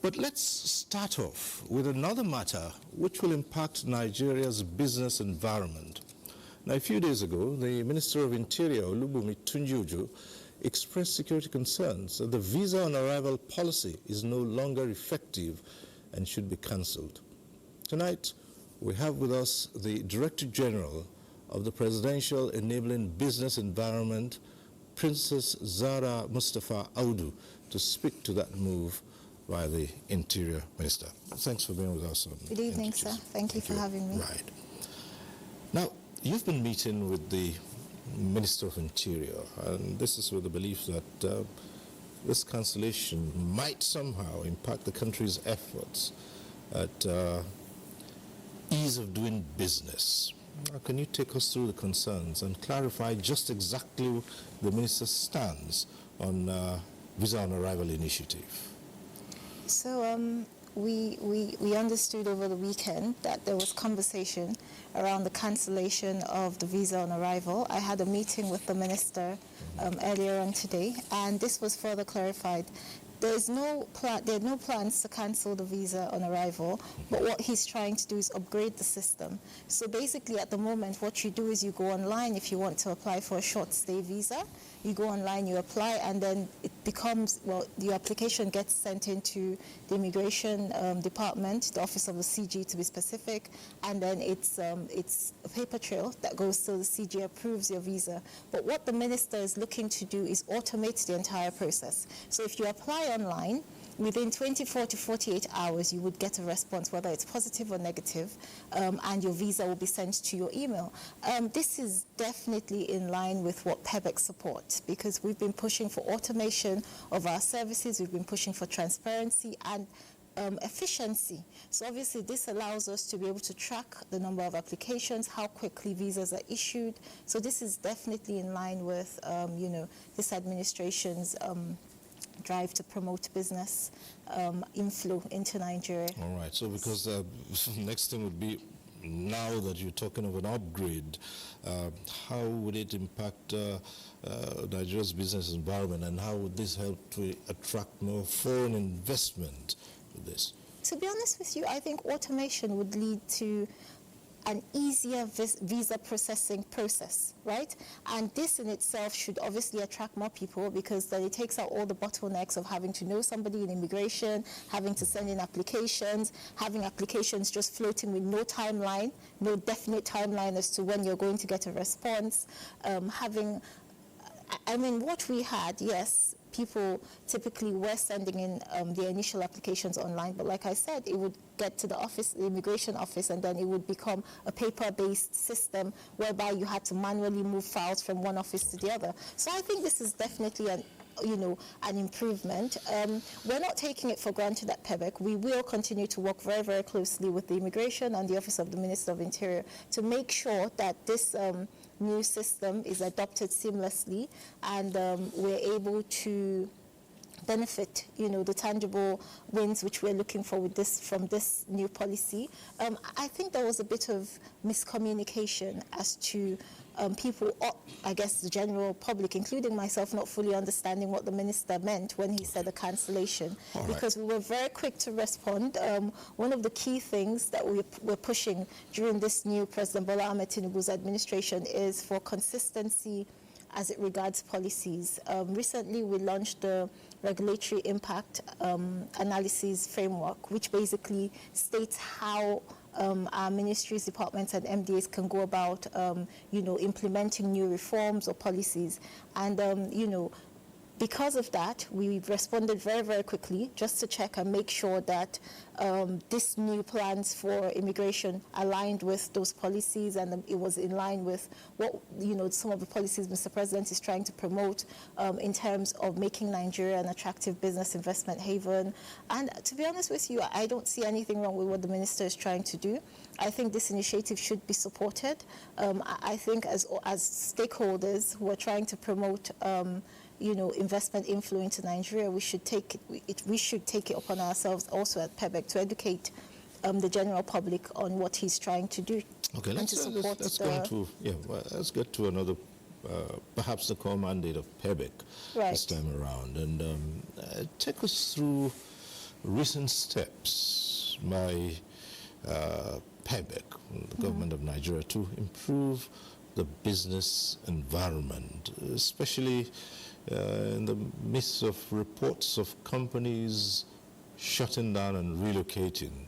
But let's start off with another matter which will impact Nigeria's business environment. Now, a few days ago, the Minister of Interior, Olubunmi Tunji-Ojo, expressed security concerns that the visa on arrival policy is no longer effective and should be cancelled. Tonight, we have with us the Director General of the Presidential Enabling Business Environment, Princess Zara Mustafa Audu, to speak to that move by the Interior Minister. Thanks for being with us. Good evening, sir. Thank you for having me. Right. Now, you've been meeting with the Minister of Interior, and this is with the belief that this cancellation might somehow impact the country's efforts at ease of doing business. Now, can you take us through the concerns and clarify just exactly the Minister's stance on visa on arrival initiative? So we understood over the weekend that there was conversation around the cancellation of the visa on arrival. I had a meeting with the minister earlier on today, and this was further clarified. There are no plans to cancel the visa on arrival, but what he's trying to do is upgrade the system. So basically, at the moment, what you do is you go online if you want to apply for a short stay visa. You go online, you apply, and then it becomes, your application gets sent into the immigration department, the office of the CG to be specific, and then it's a paper trail that goes till the CG approves your visa. But what the minister is looking to do is automate the entire process. So if you apply online, within 24 to 48 hours, you would get a response, whether it's positive or negative, and your visa will be sent to your email. This is definitely in line with what PEBEC supports, because we've been pushing for automation of our services, we've been pushing for transparency and efficiency. So obviously this allows us to be able to track the number of applications, how quickly visas are issued. So this is definitely in line with this administration's drive to promote business inflow into Nigeria. All right. So because the next thing would be, now that you're talking of an upgrade, how would it impact Nigeria's business environment, and how would this help to attract more foreign investment with this? To be honest with you, I think automation would lead to an easier visa processing process, right? And this in itself should obviously attract more people, because then it takes out all the bottlenecks of having to know somebody in immigration, having to send in applications, having applications just floating with no timeline, no definite timeline as to when you're going to get a response. What we had, yes, people typically were sending in their initial applications online, but like I said, it would get to the office, the immigration office, and then it would become a paper-based system whereby you had to manually move files from one office to the other. So I think this is definitely an improvement. We're not taking it for granted at PEBEC. We will continue to work very, very closely with the Immigration and the Office of the Minister of Interior to make sure that this new system is adopted seamlessly, and we're able to benefit, the tangible wins which we're looking for with from this new policy. I think there was a bit of miscommunication as to people, I guess the general public, including myself, not fully understanding what the minister meant when he said a cancellation. Right. Because we were very quick to respond. One of the key things that we're pushing during this new President Bola Ahmed Tinubu's administration is for consistency as it regards policies. Recently, we launched the regulatory impact analysis framework, which basically states how our ministries, departments, and MDAs can go about, implementing new reforms or policies. And, because of that, we responded very, very quickly just to check and make sure that this new plans for immigration aligned with those policies, and it was in line with what, some of the policies Mr. President is trying to promote in terms of making Nigeria an attractive business investment haven. And to be honest with you, I don't see anything wrong with what the minister is trying to do. I think this initiative should be supported. I think as stakeholders who are trying to promote investment inflow into Nigeria, we should take it upon ourselves also at PEBEC to educate the general public on what he's trying to do. Okay, let's get to another, perhaps the core mandate of PEBEC this time around, and take us through recent steps by PEBEC, the government of Nigeria, to improve the business environment, especially in the midst of reports of companies shutting down and relocating.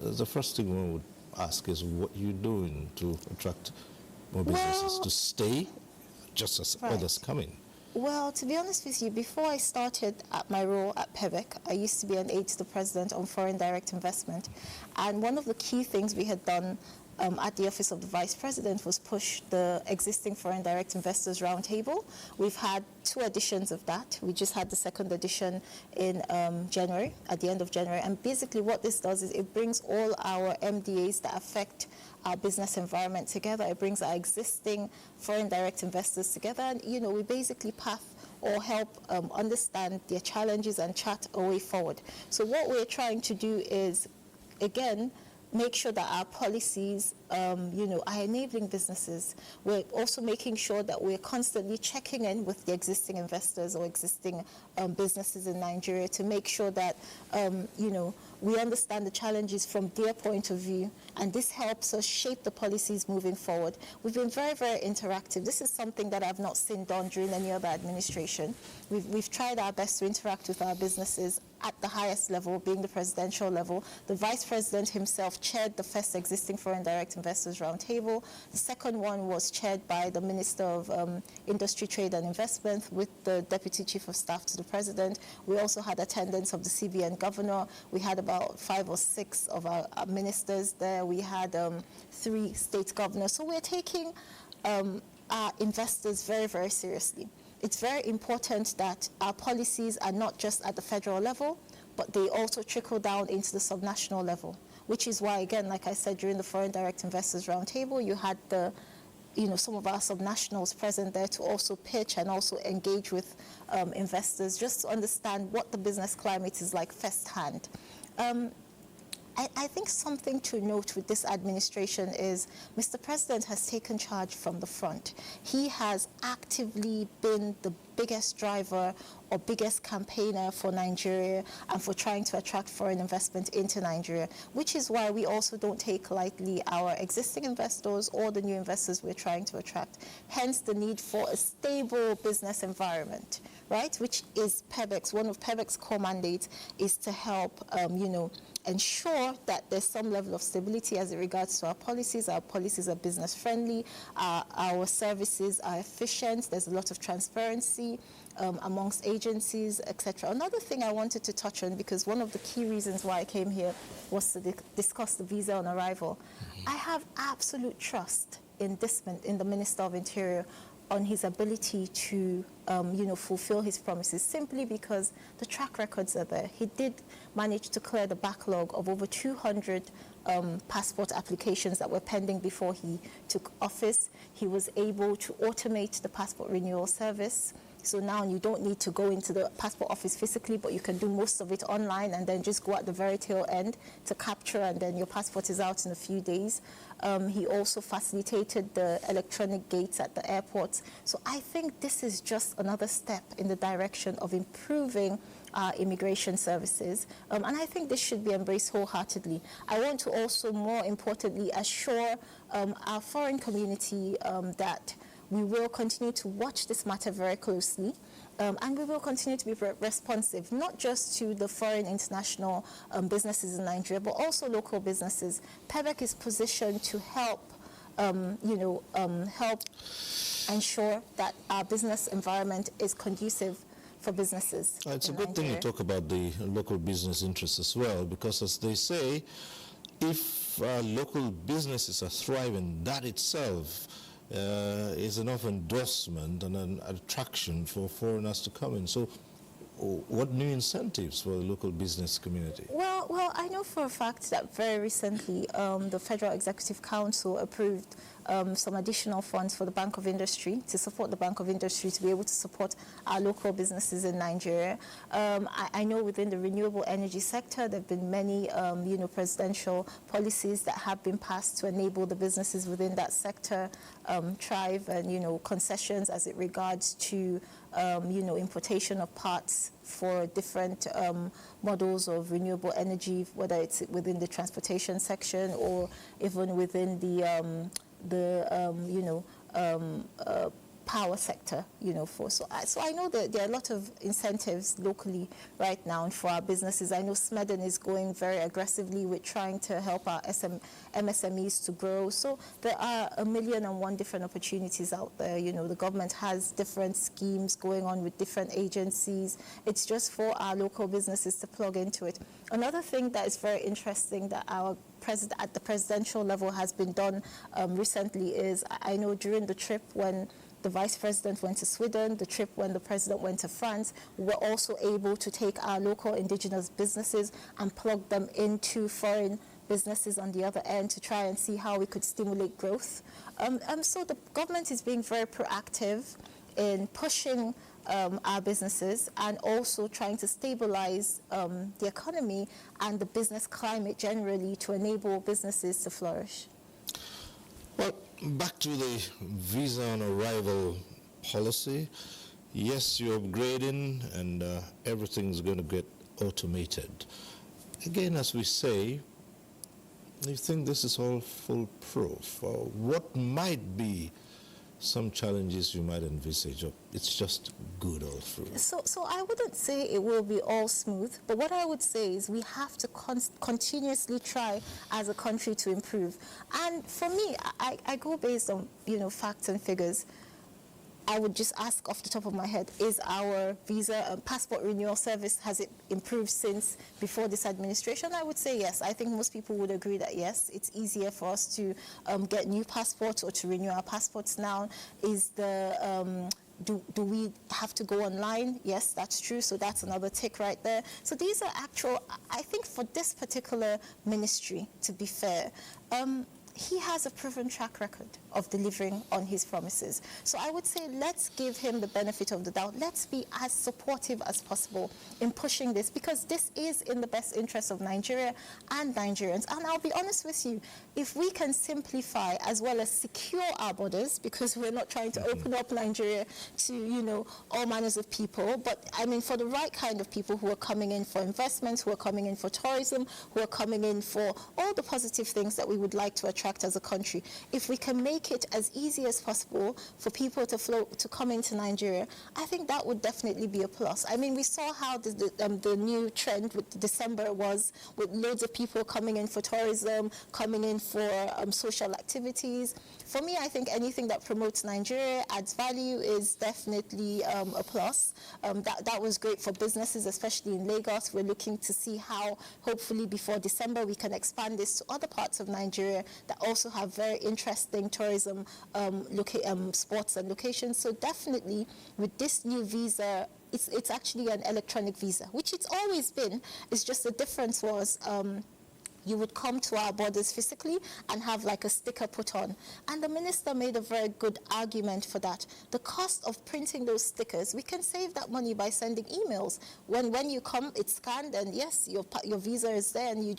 The first thing one would ask is what you're doing to attract more businesses to stay, just as others come in. Well, to be honest with you, before I started at my role at PEBEC, I used to be an aide to the president on foreign direct investment. And one of the key things we had done at the office of the vice president was push the existing foreign direct investors roundtable. We've had 2 editions of that. We just had the 2nd edition in January, at the end of January. And basically what this does is it brings all our MDAs that affect our business environment together. It brings our existing foreign direct investors together. And, you know, we basically path or help understand their challenges and chart a way forward. So what we're trying to do is, again, make sure that our policies, you know, are enabling businesses. We're also making sure that we're constantly checking in with the existing investors or existing businesses in Nigeria to make sure that, you know, we understand the challenges from their point of view, and this helps us shape the policies moving forward. We've been very, very interactive. This is something that I've not seen done during any other administration. We've tried our best to interact with our businesses at the highest level, being the presidential level. The vice president himself chaired the first existing foreign direct investors roundtable. The second one was chaired by the Minister of Industry, Trade and Investment with the Deputy Chief of Staff to the President. We also had attendance of the CBN Governor. We had about 5 or 6 of our ministers there. We had 3 state governors. So we're taking our investors very, very seriously. It's very important that our policies are not just at the federal level, but they also trickle down into the subnational level, which is why, again, like I said, during the Foreign Direct Investors Roundtable, you had the, you know, some of our subnationals present there to also pitch and also engage with investors, just to understand what the business climate is like firsthand. I think something to note with this administration is Mr. President has taken charge from the front. He has actively been the biggest driver or biggest campaigner for Nigeria and for trying to attract foreign investment into Nigeria, which is why we also don't take lightly our existing investors or the new investors we're trying to attract. Hence the need for a stable business environment, right? Which is PEBEC's, one of PEBEC's core mandates is to help, you know, ensure that there's some level of stability as it regards to our policies. Our policies are business friendly, our services are efficient, there's a lot of transparency amongst agencies, etc. Another thing I wanted to touch on, because one of the key reasons why I came here was to discuss the visa on arrival. I have absolute trust in the Minister of Interior on his ability to, you know, fulfill his promises, simply because the track records are there. He did manage to clear the backlog of over 200 passport applications that were pending before he took office. He was able to automate the passport renewal service. So now you don't need to go into the passport office physically, but you can do most of it online and then just go at the very tail end to capture, and then your passport is out in a few days. He also facilitated the electronic gates at the airports. So I think this is just another step in the direction of improving our immigration services. And I think this should be embraced wholeheartedly. I want to also, more importantly, assure our foreign community that we will continue to watch this matter very closely, and we will continue to be responsive, not just to the foreign international businesses in Nigeria, but also local businesses. PEBEC is positioned to help, you know, help ensure that our business environment is conducive for businesses. It's a good thing you talk about the local business interests as well, because as they say, if local businesses are thriving, that itself is enough endorsement and an attraction for foreigners to come in. So what new incentives for the local business community? Well, I know for a fact that very recently the Federal Executive Council approved some additional funds for the Bank of Industry, to support the Bank of Industry to be able to support our local businesses in Nigeria. I know within the renewable energy sector there have been many you know, presidential policies that have been passed to enable the businesses within that sector thrive, and, you know, concessions as it regards to you know, importation of parts for different models of renewable energy, whether it's within the transportation section or even within the power sector, so I know that there are a lot of incentives locally right now for our businesses. I know Smeden is going very aggressively with trying to help our MSMEs to grow. So there are 1,000,001 different opportunities out there. The government has different schemes going on with different agencies. It's just for our local businesses to plug into it. Another thing that is very interesting that our at the presidential level has been done recently is, I know during the trip when the vice president went to Sweden, the trip when the president went to France, we were also able to take our local indigenous businesses and plug them into foreign businesses on the other end to try and see how we could stimulate growth. So the government is being very proactive in pushing our businesses and also trying to stabilize the economy and the business climate generally to enable businesses to flourish. Well, back to the visa on arrival policy. Yes, you're upgrading and everything's going to get automated. Again, as we say, you think this is all foolproof? Or what might be some challenges you might envisage, or it's just good all through? So I wouldn't say it will be all smooth, but what I would say is we have to continuously try as a country to improve. And for me, I go based on facts and figures. I would just ask off the top of my head, is our visa passport renewal service, has it improved since before this administration? I would say yes. I think most people would agree that yes, it's easier for us to get new passports or to renew our passports now. Is the do we have to go online? Yes, that's true. So that's another tick right there. So these are actual, I think for this particular ministry, to be fair, he has a proven track record of delivering on his promises. So I would say let's give him the benefit of the doubt. Let's be as supportive as possible in pushing this, because this is in the best interest of Nigeria and Nigerians. And I'll be honest with you, if we can simplify as well as secure our borders, because we're not trying to open up Nigeria to, all manners of people, but I mean for the right kind of people who are coming in for investments, who are coming in for tourism, who are coming in for all the positive things that we would like to attract as a country. If we can make it as easy as possible for people to come into Nigeria, I think that would definitely be a plus. I mean, we saw how the new trend with December was, with loads of people coming in for tourism, coming in for social activities. For me, I think anything that promotes Nigeria, adds value, is definitely a plus. That was great for businesses, especially in Lagos. We're looking to see how, hopefully before December, we can expand this to other parts of Nigeria that also have very interesting tourism spots and locations. So definitely, with this new visa, it's actually an electronic visa, which it's always been. It's just the difference was you would come to our borders physically and have like a sticker put on. And the minister made a very good argument for that. The cost of printing those stickers, we can save that money by sending emails. When you come, it's scanned, and yes, your visa is there, and you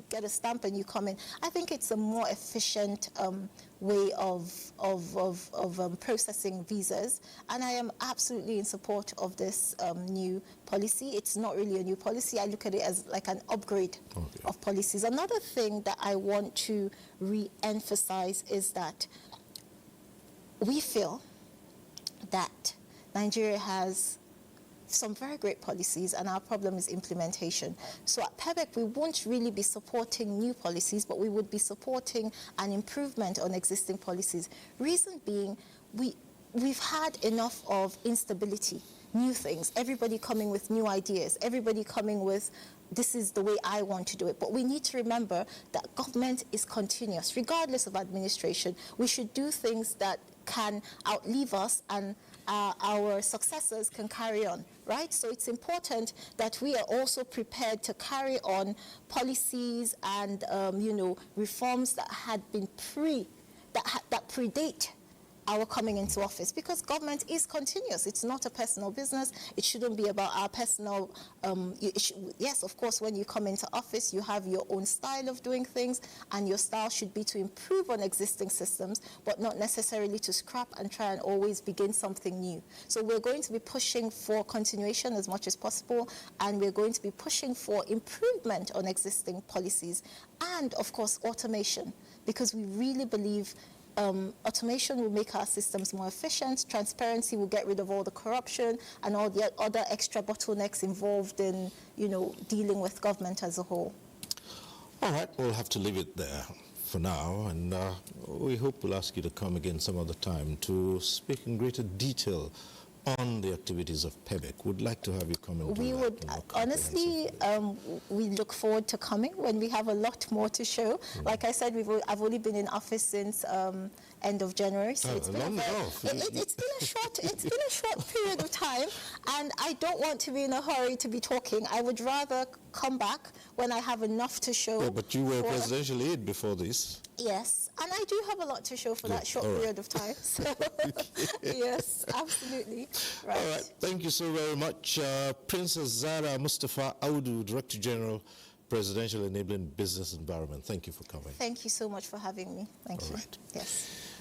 get a stamp and you come in. I think it's a more efficient way of processing visas, and I am absolutely in support of this new policy. It's not really a new policy. I look at it as like an upgrade of policies. Another thing that I want to re-emphasize is that we feel that Nigeria has some very great policies, and our problem is implementation. So at PEBEC, we won't really be supporting new policies, but we would be supporting an improvement on existing policies. Reason being, we've had enough of instability, new things, everybody coming with new ideas, everybody coming with, this is the way I want to do it. But we need to remember that government is continuous. Regardless of administration, we should do things that can outlive us and our successors can carry on, right? So it's important that we are also prepared to carry on policies and reforms that had been that predate our coming into office, because government is continuous. It's not a personal business. It shouldn't be about our personal, yes, of course, when you come into office, you have your own style of doing things, and your style should be to improve on existing systems, but not necessarily to scrap and try and always begin something new. So we're going to be pushing for continuation as much as possible, and we're going to be pushing for improvement on existing policies, and of course, automation, because we really believe automation will make our systems more efficient. Transparency will get rid of all the corruption and all the other extra bottlenecks involved in, dealing with government as a whole. All right, we'll have to leave it there for now, and we hope we'll ask you to come again some other time to speak in greater detail on the activities of PEBEC. We'd like to have you come and We would, honestly, we look forward to coming when we have a lot more to show. Yeah. Like I said, I've only been in office since end of January, so it's been a short period of time, and I don't want to be in a hurry to be talking. I would rather come back when I have enough to show. Yeah, but you were presidential aide before this. Yes, and I do have a lot to show for that short period of time. So, yes, absolutely. Right. All right, thank you so very much. Princess Zara Mustafa Audu, Director General, Presidential Enabling Business Environment. Thank you for coming. Thank you so much for having me. Thank you. Right. Yes.